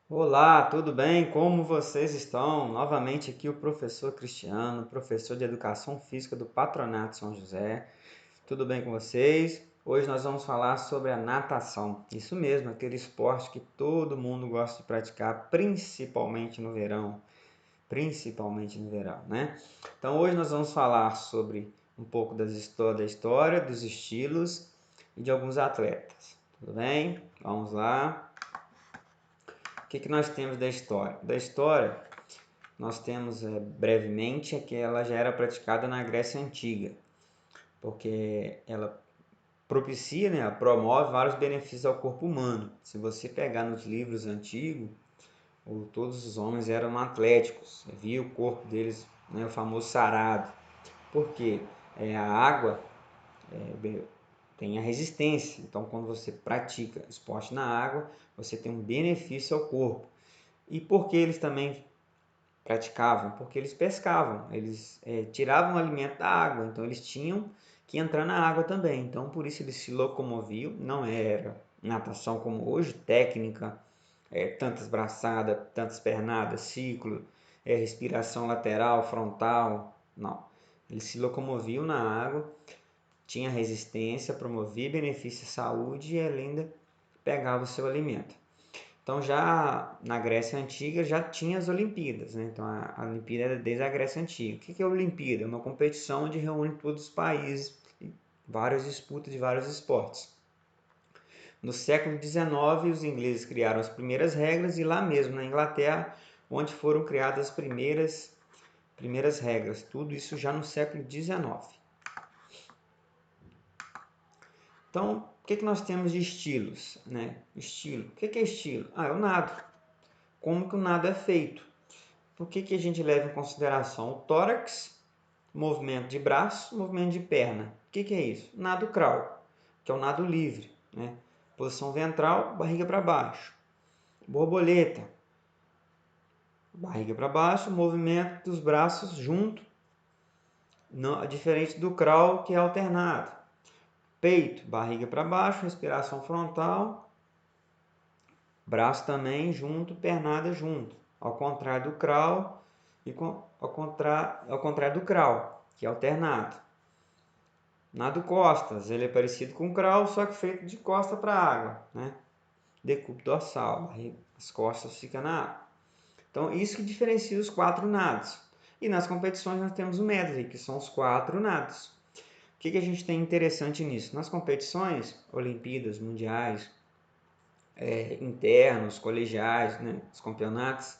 Olá, tudo bem? Como vocês estão? Novamente aqui o professor Cristiano, professor de Educação Física do Patronato São José. Tudo bem com vocês? Hoje nós vamos falar sobre a natação. Isso mesmo, aquele esporte que todo mundo gosta de praticar, principalmente no verão, né? Então hoje nós vamos falar sobre um pouco da história, dos estilos e de alguns atletas. Tudo bem? Vamos lá. O que nós temos da história? Da história, nós temos brevemente que ela já era praticada na Grécia Antiga, porque ela propicia, né, ela promove vários benefícios ao corpo humano. Se você pegar nos livros antigos, todos os homens eram atléticos, via o corpo deles, né, o famoso sarado. Porque a água tem a resistência, então quando você pratica esporte na água, você tem um benefício ao corpo. E porque eles também praticavam? Porque eles pescavam, eles tiravam o alimento da água, então eles tinham que entrar na água também. Então por isso eles se locomoviam, não era natação como hoje, técnica, tantas braçadas, tantas pernadas, ciclo, respiração lateral, frontal, não. Eles se locomoviam na água, tinha resistência, promovia benefício à saúde e ainda pegava o seu alimento. Então já na Grécia Antiga já tinha as Olimpíadas, né? Então a Olimpíada era desde a Grécia Antiga. O que é a Olimpíada? É uma competição onde reúne todos os países, várias disputas de vários esportes. No século XIX, os ingleses criaram as primeiras regras e lá mesmo na Inglaterra, onde foram criadas as primeiras regras. Tudo isso já no século XIX. Então, o que nós temos de estilos, né? Estilo. O que é estilo? É o nado. Como que o nado é feito? Por que a gente leva em consideração o tórax, movimento de braço, movimento de perna? O que é isso? Nado crawl, que é o nado livre, né? Posição ventral, barriga para baixo. Borboleta, barriga para baixo, movimento dos braços junto, não, diferente do crawl que é alternado. Peito, barriga para baixo, respiração frontal, braço também junto, pernada junto. Ao contrário do crawl e ao contrário do crawl, que é alternado. Nado costas, ele é parecido com o crawl, só que feito de costa para a água, né? Decúbito dorsal, as costas ficam na água. Então, isso que diferencia os quatro nados. E nas competições nós temos o medley, que são os quatro nados. O que a gente tem interessante nisso? Nas competições, Olimpíadas, Mundiais, internos, colegiais, né, os campeonatos,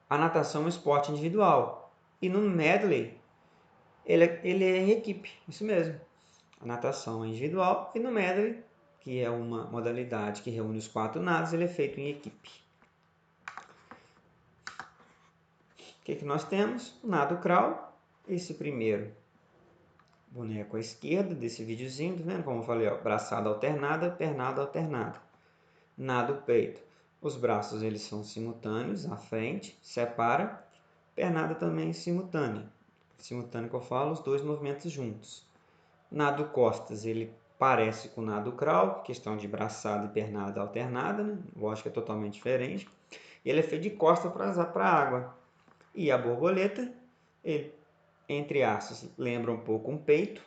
a natação é um esporte individual. E no medley, ele é em equipe, isso mesmo. A natação é individual e no medley, que é uma modalidade que reúne os quatro nados, ele é feito em equipe. O que nós temos? O nado crawl, esse primeiro boneco à esquerda desse videozinho, tá vendo como eu falei, ó, braçada alternada, pernada alternada. Nado peito. Os braços eles são simultâneos, à frente, separa. Pernada também simultânea. Simultâneo que eu falo, os dois movimentos juntos. Nado costas, ele parece com o nado crawl, questão de braçada e pernada alternada, né? Lógico que é totalmente diferente. E ele é feito de costa para a água. E a borboleta, ele, entre aspas, lembra um pouco um peito,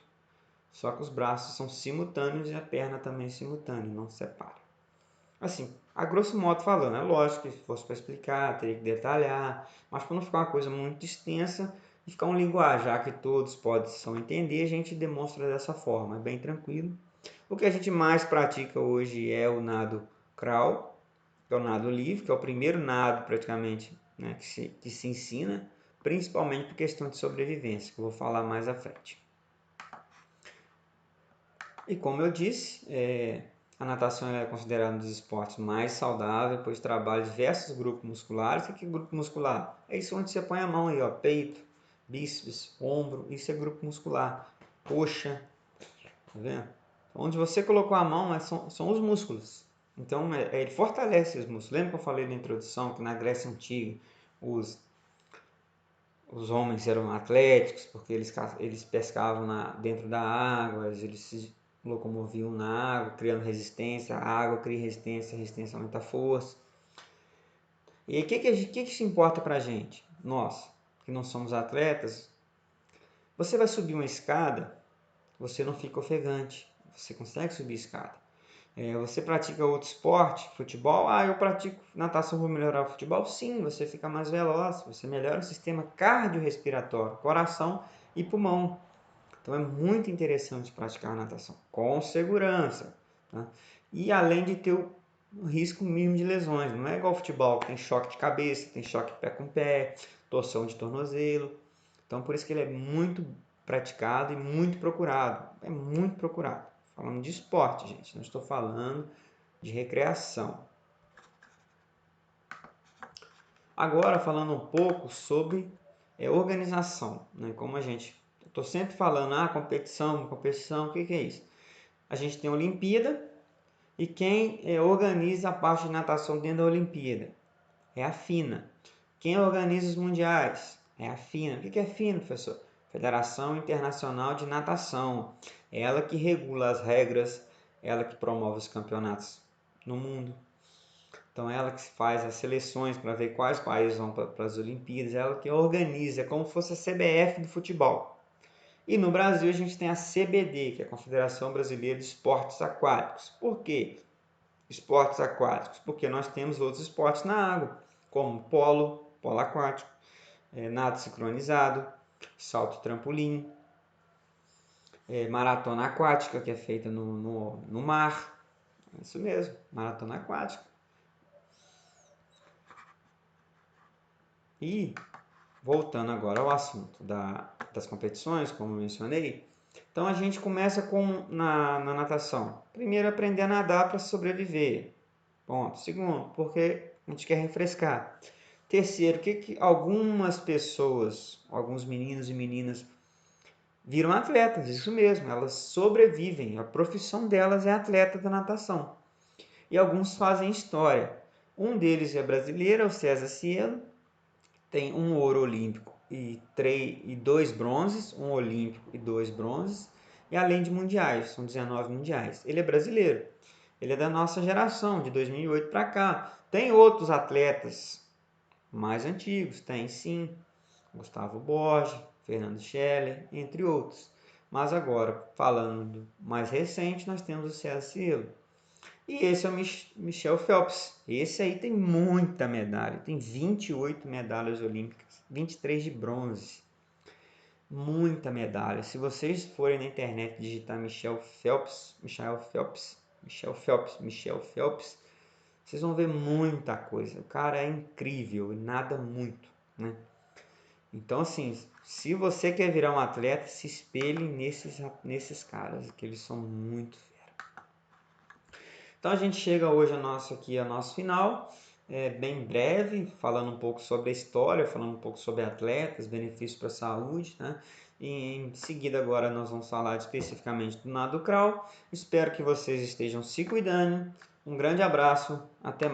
só que os braços são simultâneos e a perna também é simultânea, não se separa. Assim, a grosso modo falando, é lógico que se fosse para explicar, teria que detalhar, mas para não ficar uma coisa muito extensa e ficar um linguajar que todos possam entender, a gente demonstra dessa forma, é bem tranquilo. O que a gente mais pratica hoje é o nado crawl, que é o nado livre, que é o primeiro nado praticamente, né, que se ensina, principalmente por questão de sobrevivência, que eu vou falar mais à frente. E como eu disse, a natação é considerada um dos esportes mais saudáveis, pois trabalha diversos grupos musculares. O que é grupo muscular? É isso onde você põe a mão aí, ó, peito, bíceps, ombro, isso é grupo muscular. Coxa, tá vendo? Onde você colocou a mão são os músculos. Então ele fortalece os músculos. Lembra que eu falei na introdução que na Grécia Antiga os, os homens eram atléticos porque eles pescavam dentro da água, eles locomoviam na água, criando resistência. A água cria resistência, a resistência aumenta a força. E o que isso importa para a gente? Nós, que não somos atletas, você vai subir uma escada, você não fica ofegante, você consegue subir a escada. Você pratica outro esporte, futebol? Eu pratico natação, vou melhorar o futebol? Sim, você fica mais veloz, você melhora o sistema cardiorrespiratório, coração e pulmão. Então é muito interessante praticar natação com segurança. Tá? E além de ter o risco mínimo de lesões, não é igual futebol, que tem choque de cabeça, tem choque pé com pé, torção de tornozelo. Então por isso que ele é muito praticado e muito procurado. É muito procurado. Falando de esporte, gente, não estou falando de recreação. Agora falando um pouco sobre organização, né? Como a gente, estou sempre falando, competição, o que é isso? A gente tem a Olimpíada e quem organiza a parte de natação dentro da Olimpíada é a FINA. Quem organiza os mundiais é a FINA. O que é a FINA, professor? Federação Internacional de Natação. É ela que regula as regras, ela que promove os campeonatos no mundo. Então, ela que faz as seleções para ver quais países vão para as Olimpíadas, ela que organiza, é como se fosse a CBF do futebol. E no Brasil a gente tem a CBD, que é a Confederação Brasileira de Esportes Aquáticos. Por quê? Esportes aquáticos? Porque nós temos outros esportes na água, como polo aquático, nado sincronizado, salto trampolim, maratona aquática, que é feita no mar. É isso mesmo, maratona aquática. E voltando agora ao assunto das competições, como eu mencionei, então a gente começa na natação. Primeiro, aprender a nadar para sobreviver. Ponto. Segundo, porque a gente quer refrescar. Terceiro, que algumas pessoas, alguns meninos e meninas viram atletas, isso mesmo, elas sobrevivem, a profissão delas é atleta da natação. E alguns fazem história. Um deles é brasileiro, é o César Cielo, tem um ouro olímpico e 2 bronzes, um olímpico e 2 bronzes, e além de mundiais, são 19 mundiais. Ele é brasileiro, ele é da nossa geração, de 2008 para cá. Tem outros atletas mais antigos, tem sim, Gustavo Borges, Fernando Scheller, entre outros. Mas agora, falando mais recente, nós temos o César Cielo. E esse é o Michel Phelps. Esse aí tem muita medalha, tem 28 medalhas olímpicas, 23 de bronze. Muita medalha. Se vocês forem na internet digitar Michel Phelps, vocês vão ver muita coisa. O cara é incrível e nada muito, né? Então, assim, se você quer virar um atleta, se espelhe nesses caras, que eles são muito fera. Então, a gente chega hoje ao nosso final, bem breve, falando um pouco sobre a história, falando um pouco sobre atletas, benefícios para a saúde, né? E em seguida, agora, nós vamos falar especificamente do nado crawl. Espero que vocês estejam se cuidando. Um grande abraço, até mais.